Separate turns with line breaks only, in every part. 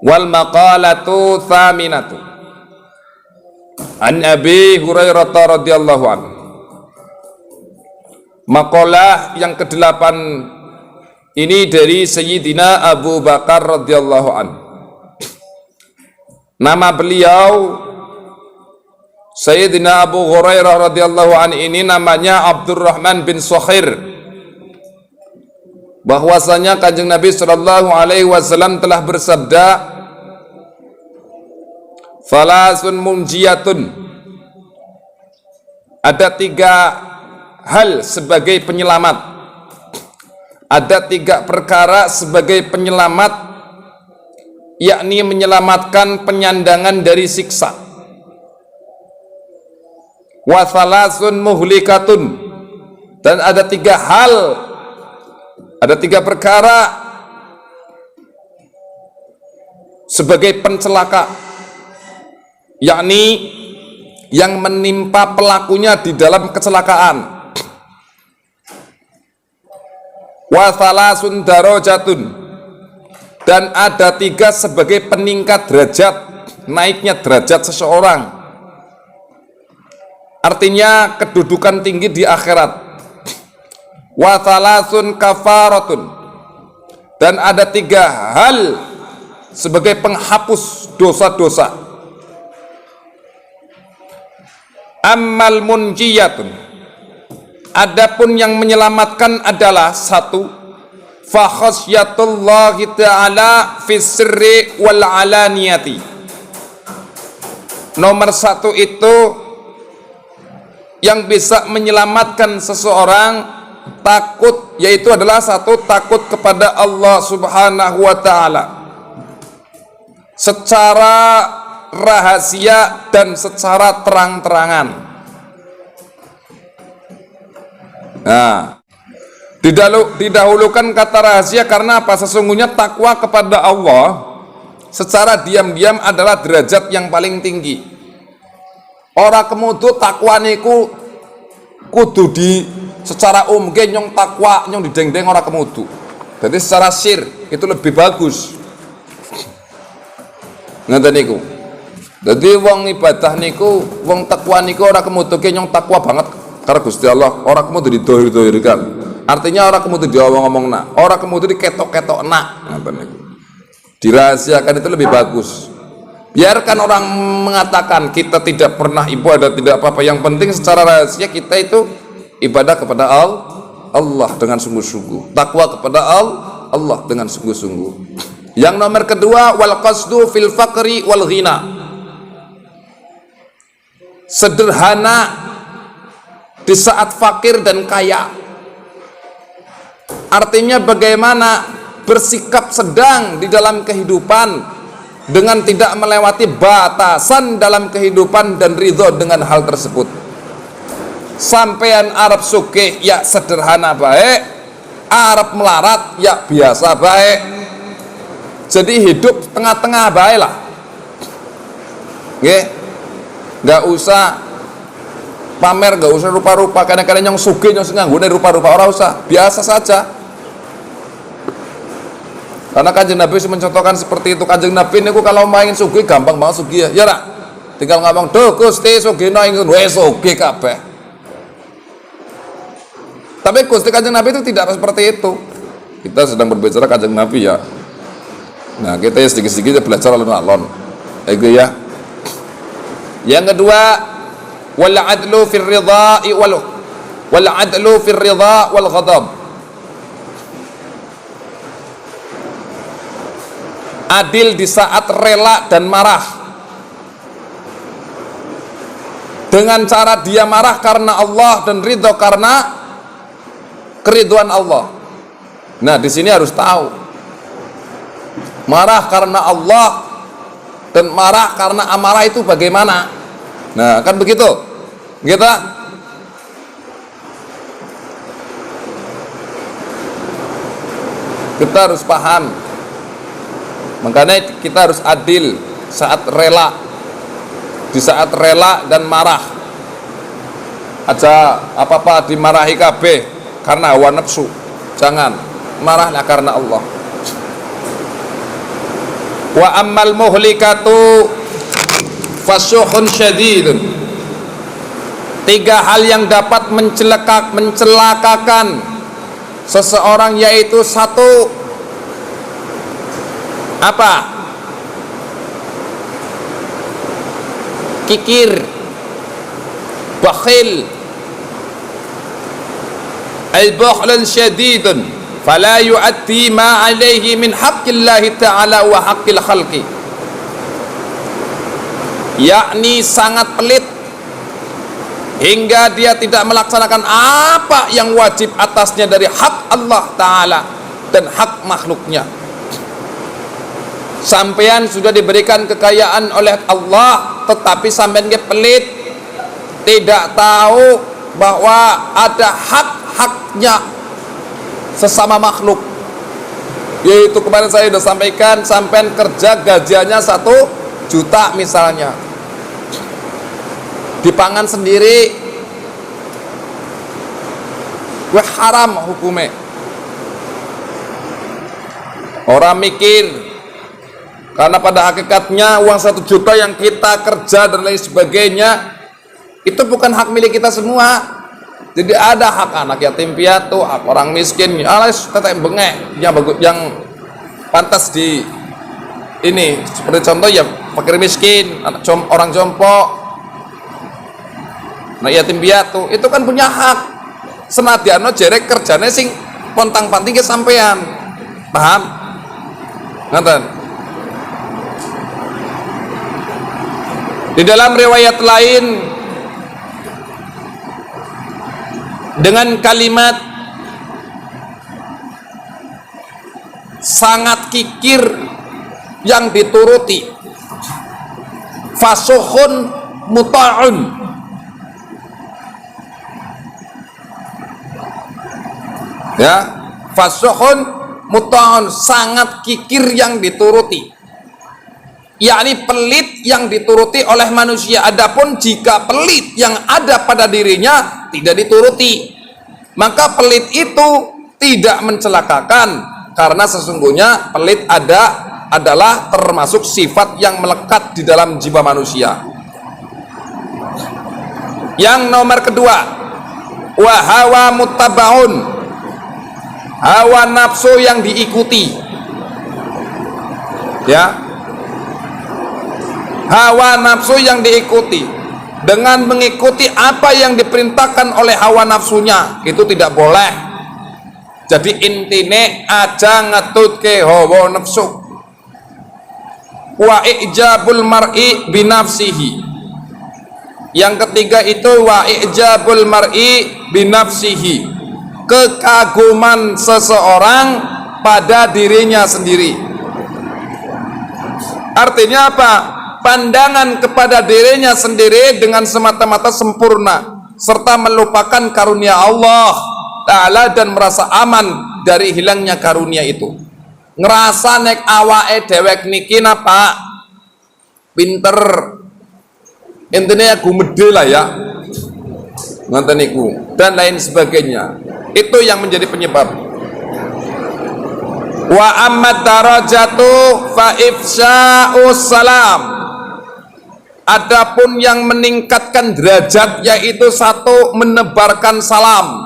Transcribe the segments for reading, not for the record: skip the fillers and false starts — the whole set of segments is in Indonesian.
Wal maqalatu thaminatu an Abi Hurairah radhiyallahu anhu. Maqalah yang ke-8 ini dari Sayyidina Abu Bakar radhiyallahu anhu. Nama beliau Sayyidina Abu Hurairah radhiyallahu anhu ini namanya Abdurrahman bin Sakhir. Bahwasanya Kanjeng Nabi sallallahu alaihi wasallam telah bersabda, "Falasun munjiyatun." Ada 3 hal sebagai penyelamat. Ada 3 perkara sebagai penyelamat, yakni menyelamatkan penyandangan dari siksa. Wa thalathun muhlikatun, dan ada 3 hal, ada 3 perkara sebagai pencelaka, yakni yang menimpa pelakunya di dalam kecelakaan. Wa thalathun darajatun, dan ada 3 sebagai peningkat derajat, naiknya derajat seseorang, artinya kedudukan tinggi di akhirat. Wa thalathun kafaratun, dan ada 3 hal sebagai penghapus dosa-dosa. Ammal munjiyatun, adapun yang menyelamatkan adalah 1, fa khasyatullahi ta'ala fis sirri wal alaniyati. Nomor 1 itu yang bisa menyelamatkan seseorang takut, yaitu adalah 1, takut kepada Allah Subhanahu wa ta'ala secara rahasia dan secara terang-terangan. Nah, didahulukan kata rahasia karena apa? Sesungguhnya takwa kepada Allah secara diam-diam adalah derajat yang paling tinggi. Ora kemudu takwa niku kudu di secara umum nyong takwa nyong dideng-deng ora kemudu. Jadi secara sir itu lebih bagus. Ngoten niku. Jadi wong ibadah niku, wong takwa niku ora kemudu nyong takwa banget karena Gusti Allah, ora kemudian didohir-dohirkan. Artinya ora kemudian diomong-omong, ora kemudian diketok-ketok nak. Dirahasiakan itu lebih bagus. Biarkan orang mengatakan kita tidak pernah ibadah, tidak apa-apa. Yang penting secara rahasia kita itu ibadah kepada Allah dengan sungguh-sungguh. Takwa kepada Allah dengan sungguh-sungguh. Yang nomor kedua, wal qasdu fil faqri wal ghina. Sederhana di saat fakir dan kaya, artinya bagaimana bersikap sedang di dalam kehidupan dengan tidak melewati batasan dalam kehidupan dan ridho dengan hal tersebut. Sampean Arab sugih ya sederhana baik, Arab melarat ya biasa baik. Jadi hidup tengah-tengah baik lah. Nggak usah pamer, gak usah rupa-rupa. Kadang-kadang yang sugih yang nganggone rupa-rupa, ora usah, biasa saja. Karena Kanjeng Nabi mencontohkan seperti itu. Kanjeng Nabi ini kalau main sugih gampang banget sugih ya lah. Tinggal ngomong, "Duh Gusti sugihno ingsun wis sugih kabeh." Tapi Gusti Kanjeng Nabi itu tidak seperti itu. Kita sedang berbicara Kanjeng Nabi ya. Nah, kita ya sedikit-sedikit belajar alon-alon. Itu ya. Yang kedua, wal adlu fir ridha wal adlu fir ridha wal ghadab. Adil di saat rela dan marah. Dengan cara dia marah karena Allah dan ridho karena keriduan Allah. Nah, di sini harus tahu. Marah karena Allah dan marah karena amarah itu bagaimana? Nah, kan begitu. Kita harus paham. Makanya kita harus adil saat rela. Di saat rela dan marah. Aja apa-apa dimarahi kabeh karena hawa nafsu. Jangan, marahlah karena Allah. Wa ammal muhlikatu fasuhun syadidun. Tiga hal yang dapat mencelakakan seseorang, yaitu satu, apa? Kikir, bakhil, al-bukhlun syadidun fala yu'addi ma alaihi min haqqillahi ta'ala wa haqqil khalqi, yakni sangat pelit hingga dia tidak melaksanakan apa yang wajib atasnya dari hak Allah Ta'ala dan hak makhluknya. Sampean sudah diberikan kekayaan oleh Allah, tetapi sampean pelit, tidak tahu bahwa ada hak-haknya sesama makhluk. Yaitu kemarin saya sudah sampaikan, sampean kerja gajiannya 1 juta misalnya, dipangan sendiri, wah haram hukumnya. Orang mikir, karena pada hakikatnya uang 1 juta yang kita kerja dan lain sebagainya itu bukan hak milik kita semua. Jadi ada hak anak yatim piatu, hak orang miskin, alas tetek bengek yang pantas di ini, seperti contoh ya fakir miskin, orang jompo, nah yatim piatu itu kan punya hak. Senadyan jerek kerjane sing pontang-panting ke sampean, paham? Ngoten. Di dalam riwayat lain dengan kalimat sangat kikir yang dituruti, fasuhun muta'un, ya, fasuhun muta'un, sangat kikir yang dituruti, yakni pelit yang dituruti oleh manusia. Adapun jika pelit yang ada pada dirinya tidak dituruti, maka pelit itu tidak mencelakakan, karena sesungguhnya pelit adalah termasuk sifat yang melekat di dalam jiwa manusia. Yang nomor kedua, wa hawa muttabaun, hawa nafsu yang diikuti, ya, hawa nafsu yang diikuti. Dengan mengikuti apa yang diperintahkan oleh hawa nafsunya itu tidak boleh. Jadi intine aja ngetutke hawa nafsu. Wa ijabul mar'i binafsihi. Yang ketiga itu wa ijabul mar'i binafsihi, kekaguman seseorang pada dirinya sendiri. Artinya apa? Pandangan kepada dirinya sendiri dengan semata-mata sempurna, serta melupakan karunia Allah Ta'ala dan merasa aman dari hilangnya karunia itu. Ngerasa nek awake dewek niki napa pinter, intinya gumede lah ya, ngoten niku dan lain sebagainya. Itu yang menjadi penyebab. Wa ammat darajatu fa ifsya'us salam. Adapun yang meningkatkan derajat, yaitu satu, menebarkan salam,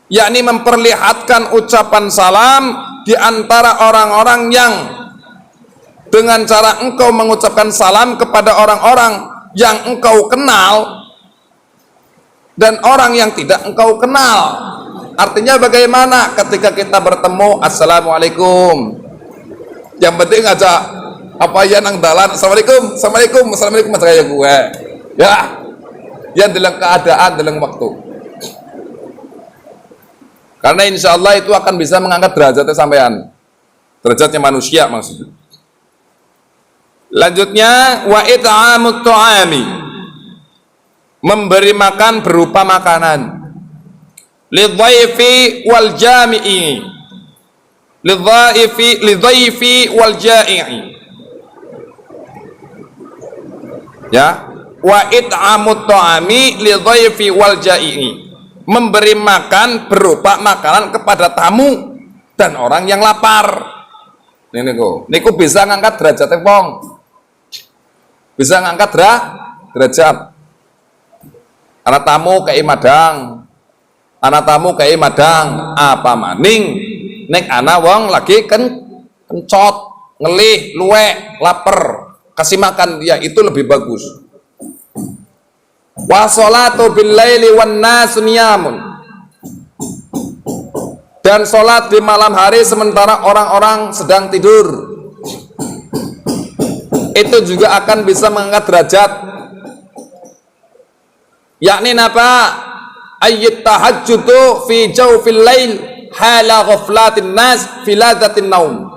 yakni memperlihatkan ucapan salam di antara orang-orang yang dengan cara engkau mengucapkan salam kepada orang-orang yang engkau kenal dan orang yang tidak engkau kenal. Artinya bagaimana ketika kita bertemu, assalamualaikum, yang penting aja apa ya nang dalan, assalamualaikum, assalamualaikum, assalamualaikum, mas kayak gue ya, yang dalam keadaan, dalam waktu, karena insya Allah itu akan bisa mengangkat derajatnya sampean, derajatnya manusia maksudnya. Lanjutnya, wa it'amut tu'ami, memberi makan berupa makanan, lidhaifi wal jami'i, lidhaifi wal ja'i'i, ya, wa it'amut ta'ami lidhaifi wal ja'i'i, memberi makan berupa makanan kepada tamu dan orang yang lapar. Niku bisa ngangkat derajat wong. Bisa ngangkat derajat. Anak tamu kei madang. Anak tamu kei madang apa maning nek ana wong lagi kencot, ngelih, luwek, lapar, kasih makan dia, itu lebih bagus. Wa sholatu bil laili wan nas niyamun. Dan sholat di malam hari sementara orang-orang sedang tidur, itu juga akan bisa mengangkat derajat. Yakni apa? Ayyut tahajjudu fi jawfil lail hala ghaflatin nas fi ladzatin naum.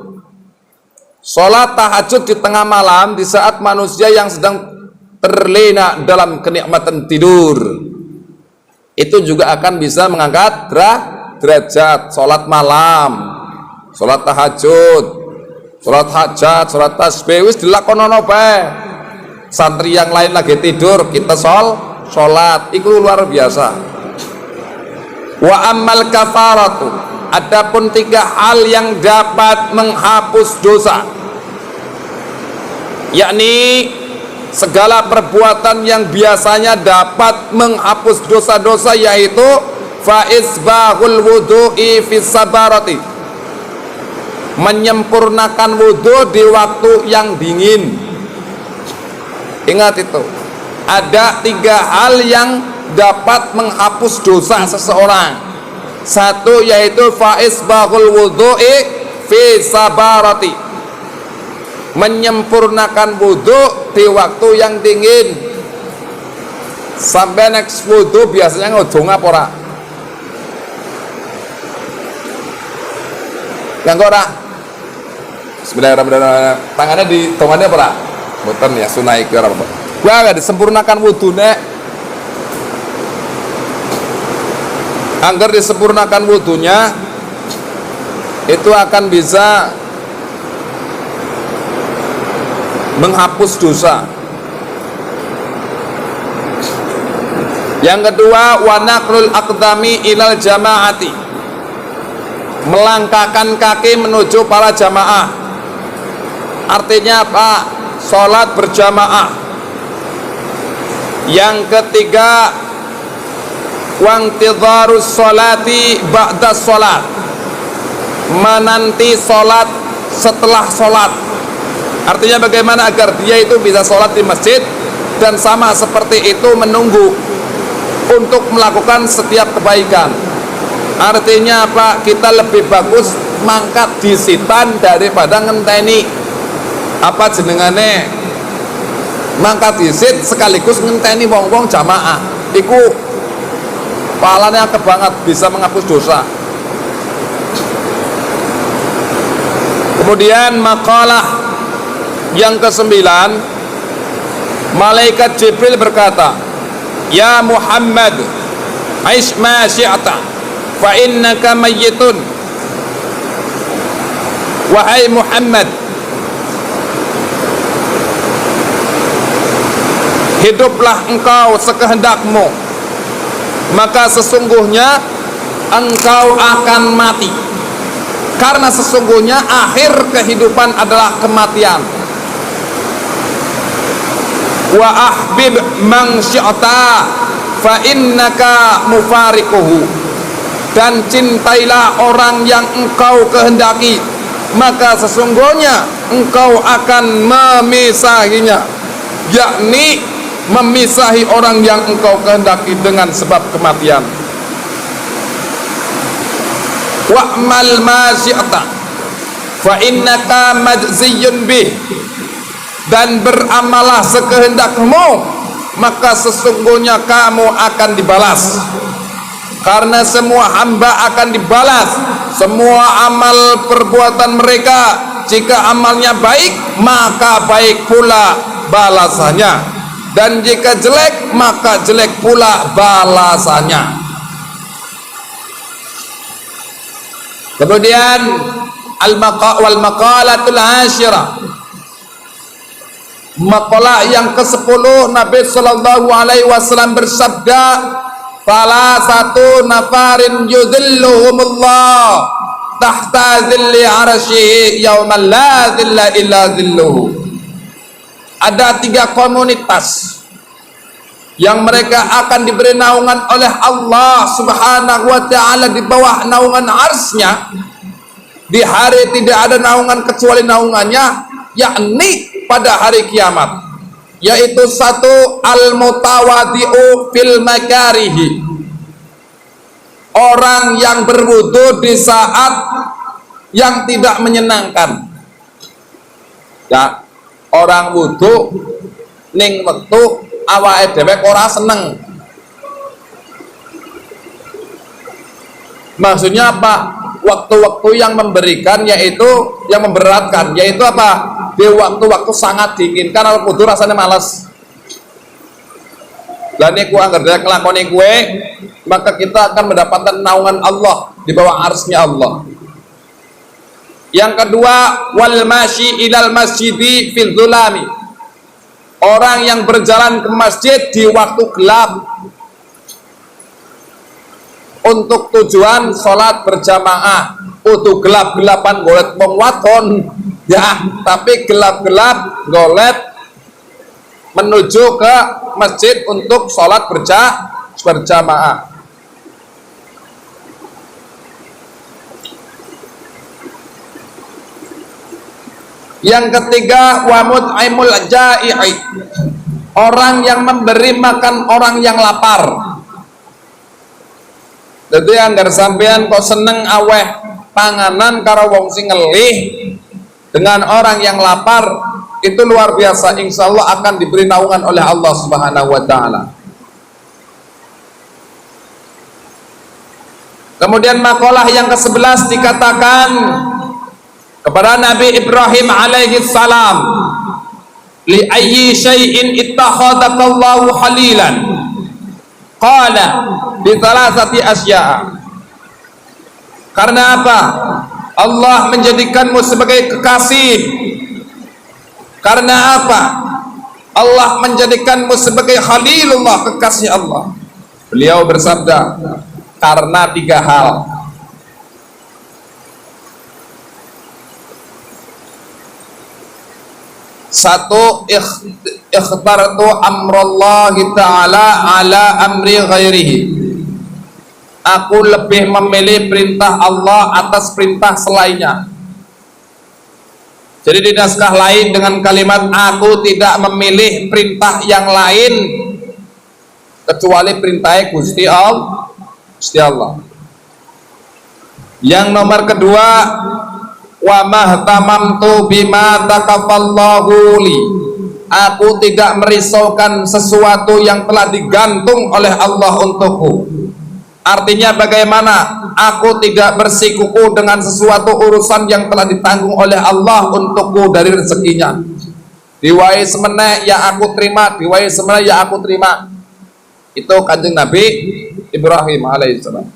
Sholat tahajud di tengah malam di saat manusia yang sedang terlena dalam kenikmatan tidur, itu juga akan bisa mengangkat derajat. Sholat malam, sholat tahajud, sholat hajat, sholat tasbih wis dilakonono bae. Santri yang lain lagi tidur, kita sholat, itu luar biasa. Wa ammal kafaratu, adapun 3 hal yang dapat menghapus dosa, yakni segala perbuatan yang biasanya dapat menghapus dosa-dosa, yaitu faizbahul wudu'i fis sabarati, menyempurnakan wudu di waktu yang dingin. Ingat itu, ada 3 hal yang dapat menghapus dosa seseorang. Satu yaitu faizbahul wudu'i fis sabarati, menyempurnakan wudu di waktu yang dingin. Sampai next wudu biasanya ngodong apa ora? Yang ora? Bismillahirrahmanirrahim. Tangannya di tongannya apa ora? Mboten ya, sunah iki ora apa. Gua enggak disempurnakan wudune. Angger disempurnakan wudunya, itu akan bisa menghapus dosa. Yang kedua, wa naqlul aqdami ilal jamaati, melangkahkan kaki menuju para jamaah. Artinya apa? Sholat berjamaah. Yang ketiga, wantidharus sholati ba'da sholat, menanti sholat setelah sholat. Artinya bagaimana agar dia itu bisa sholat di masjid, dan sama seperti itu menunggu untuk melakukan setiap kebaikan. Artinya apa? Kita lebih bagus mangkat disitan daripada ngenteni apa jenengane mangkat disit sekaligus ngenteni wong-wong jamaah. Iku pahalanya kebanget, bisa menghapus dosa. Kemudian makalah yang ke-9, malaikat Jibril berkata, ya Muhammad, aish ma syi'ta fa innaka mayyitun. Wahai Muhammad, hiduplah engkau sekehendakmu, maka sesungguhnya engkau akan mati. Karena sesungguhnya akhir kehidupan adalah kematian. Wa ahbib man syi'ta fa innaka mufariquhu, dan cintailah orang yang engkau kehendaki, maka sesungguhnya engkau akan memisahinya, yakni memisahi orang yang engkau kehendaki dengan sebab kematian. Wa'mal ma syi'ta fa innaka majziyun bih, dan beramalah sekehendakmu, maka sesungguhnya kamu akan dibalas. Karena semua hamba akan dibalas semua amal perbuatan mereka. Jika amalnya baik, maka baik pula balasannya, dan jika jelek, maka jelek pula balasannya. Kemudian wal maqalatul asyirah, maqalah yang ke-10, Nabi sallallahu alaihi wasallam bersabda, salah satu nafarin yudhilluhumullah tahta dhilli arsyihi yawma la dhilla illa dhilluhu. Ada 3 komunitas yang mereka akan diberi naungan oleh Allah Subhanahu wa ta'ala di bawah naungan arsy-Nya di hari tidak ada naungan kecuali naungannya, yakni pada hari kiamat, yaitu 1, al-mutawadi'u fil makarihi, orang yang berwudu di saat yang tidak menyenangkan. Ya, orang wudu ning wektu awake dhewe ora seneng. Maksudnya apa? Waktu-waktu yang memberikan, yaitu yang memberatkan, yaitu apa? Di waktu-waktu sangat dingin, kan kalau wudu rasanya malas. Lah niku anggar dhewe nglakoni kuwe, maka kita akan mendapatkan naungan Allah di bawah arsy-Nya Allah. Yang kedua, wal masyi ilal masjidi fil dzulami, orang yang berjalan ke masjid di waktu gelap untuk tujuan sholat berjamaah. Untuk gelap-gelapan golet wong wadon ya, tapi gelap-gelap golet menuju ke masjid untuk sholat berjamaah. Yang ketiga, wa mut'imul ja'i, orang yang memberi makan orang yang lapar. Jadi anggar sampean kok seneng aweh panganan karo wong sing ngelih dengan orang yang lapar, itu luar biasa, insya Allah akan diberi naungan oleh Allah Subhanahu wa ta'ala. Kemudian makalah yang ke-11 dikatakan kepada Nabi Ibrahim alaihi salam, li ayyi syai'in ittakhadhakallahu halilan, qala bi thalathati asya'a. Karena apa Allah menjadikanmu sebagai kekasih? Karena apa Allah menjadikanmu sebagai khalilullah, kekasih Allah? Beliau bersabda, karena 3 hal. Satu, ikhtartu amrallahi ta'ala ala amri ghairihi, aku lebih memilih perintah Allah atas perintah selainnya. Jadi di naskah lain dengan kalimat aku tidak memilih perintah yang lain kecuali perintah Gusti Allah. Yang nomor kedua, wa mahtamamtu bima takafallahu li, aku tidak merisaukan sesuatu yang telah digantung oleh Allah untukku. Artinya bagaimana? Aku tidak bersikuku dengan sesuatu urusan yang telah ditanggung oleh Allah untukku dari rezekinya. Diwai semeneh ya aku terima, diwai semeneh ya aku terima. Itu kanjeng Nabi Ibrahim alaihissalam.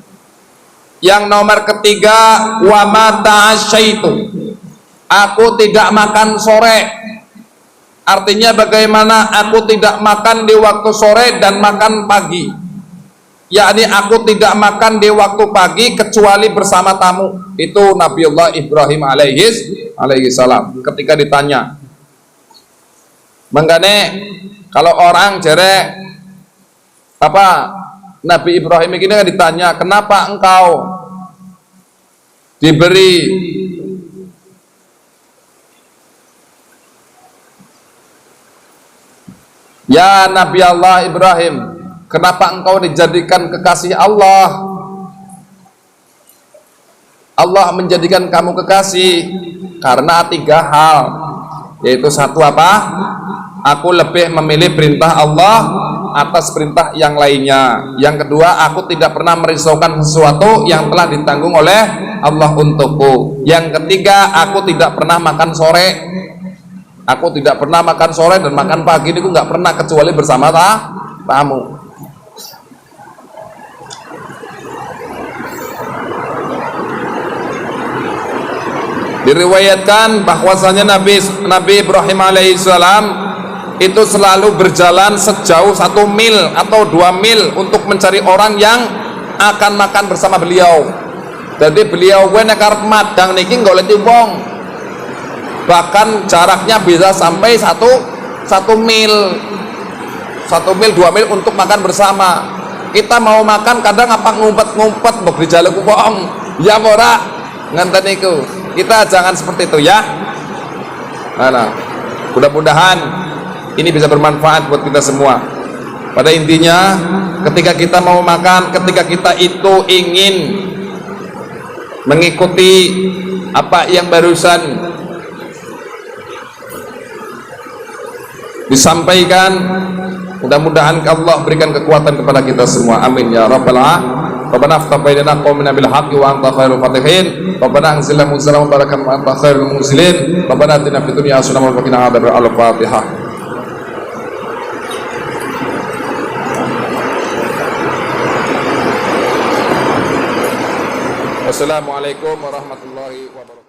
Yang nomor ketiga, wa ma ta'asyaitu, aku tidak makan sore. Artinya bagaimana? Aku tidak makan di waktu sore dan makan pagi, yakni aku tidak makan di waktu pagi kecuali bersama tamu. Itu Nabiullah Ibrahim alaihi salam ketika ditanya. Mengane kalau orang jere apa Nabi Ibrahim ini kan ditanya, kenapa engkau diberi ya Nabi Allah Ibrahim, kenapa engkau dijadikan kekasih Allah? Allah menjadikan kamu kekasih karena 3 hal, yaitu satu apa? Aku lebih memilih perintah Allah atas perintah yang lainnya. Yang kedua, aku tidak pernah merisaukan sesuatu yang telah ditanggung oleh Allah untukku. Yang ketiga, aku tidak pernah makan sore. Aku tidak pernah makan sore dan makan pagi ini aku nggak pernah kecuali bersama tamu. Diriwayatkan bahwasanya Nabi Ibrahim alaihissalam itu selalu berjalan sejauh 1 mil atau 2 mil untuk mencari orang yang akan makan bersama beliau. Jadi beliau nek arep madang niki goleki wong. Bahkan jaraknya bisa sampai satu mil, 2 mil untuk makan bersama. Kita mau makan kadang apa ngumpet-ngumpet mbok dijaluk wong. Ya ora ngenten niku. Kita jangan seperti itu ya. Nah, mudah-mudahan ini bisa bermanfaat buat kita semua. Pada intinya ketika kita mau makan, ketika kita itu ingin mengikuti apa yang barusan disampaikan, mudah-mudahan Allah berikan kekuatan kepada kita semua, amin ya rabbal alamin. Rabbana aftah bainana qawmina bil haqqi wa anta khairul fatihin. Rabbana anzilna munzalan mubarakan wa anta khairul munzilin. Rabbana atina fid dunya hasanah wa qina adzabannar. Al-Fatihah. Wassalamualaikum warahmatullahi wabarakatuh.